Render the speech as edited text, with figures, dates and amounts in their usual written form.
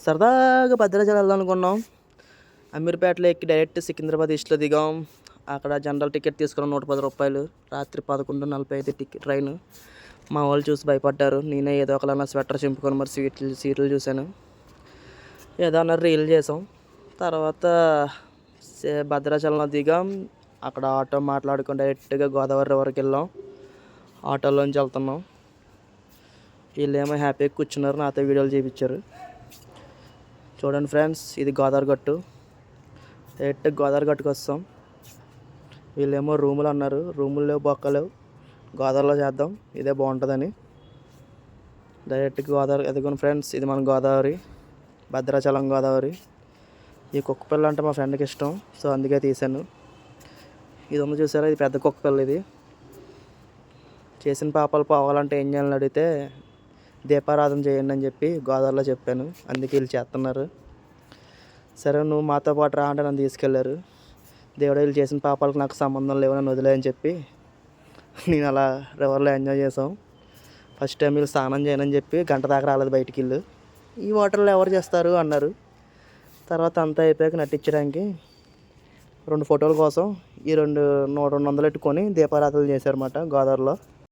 సరదాగా భద్రాచలం వెళ్దాం అనుకున్నాం. అమీర్పేటలో ఎక్కి డైరెక్ట్ సికింద్రాబాద్ ఈస్ట్లో దిగాం. అక్కడ జనరల్ టికెట్ తీసుకున్నాం ₹110. రాత్రి 11:45 టికెట్ ట్రైన్. మా వాళ్ళు చూసి భయపడ్డారు. నేనే ఏదో ఒకలా స్వెటర్ చింపుకొని మరి సీట్లు చూశాను. ఏదో అన్నారు, రీల్ చేసాం. తర్వాత భద్రాచలంలో దిగాం. అక్కడ ఆటో మాట్లాడుకొని డైరెక్ట్గా గోదావరి రివర్కి వెళ్ళాం. ఆటోలోంచి వెళ్తున్నాం. వీళ్ళేమో హ్యాపీగా కూర్చున్నారు, నాతో వీడియోలు చేయించారు. చూడండి ఫ్రెండ్స్, ఇది గోదావరి గట్టు. డైరెక్ట్ గోదావరి గట్టుకు వస్తాం. వీళ్ళేమో రూములు అన్నారు. రూములు లేవు, బొక్కలేవు. గోదావరిలో చేద్దాం, ఇదే బాగుంటుందని డైరెక్ట్ గోదావరి. ఎదుగుని ఫ్రెండ్స్, ఇది మన గోదావరి, భద్రాచలం గోదావరి. ఈ కుక్క పిల్ల అంటే మా ఫ్రెండ్కి ఇష్టం, సో అందుకే తీశాను. ఇది ఉంది చూసారా, ఇది పెద్ద కుక్క పిల్ల. ఇది చేసిన పాపాలు పోవాలంటే ఏం చేయాలని అడిగితే దీపారాధన చేయండి అని చెప్పి గోదావరిలో చెప్పాను. అందుకే వీళ్ళు చేస్తున్నారు. సరే నువ్వు మాతో పాటు రా అంటే నన్ను తీసుకెళ్ళారు. దేవుడు వీళ్ళు చేసిన పాపాలకు నాకు సంబంధం లేవు, నన్ను వదిలే అని చెప్పి నేను అలా రివర్లో ఎంజాయ్ చేసాం. ఫస్ట్ టైం వీళ్ళు స్నానం చేయనని చెప్పి గంట దాకా రాలేదు బయటికి. వీళ్ళు ఈ వాటర్లో ఎవరు చేస్తారు అన్నారు. తర్వాత అంతా అయిపోయాక నటించడానికి 2 ఫోటోల కోసం ఈ 200 పెట్టుకొని దీపారాధనలు చేశారన్నమాట గోదావరిలో.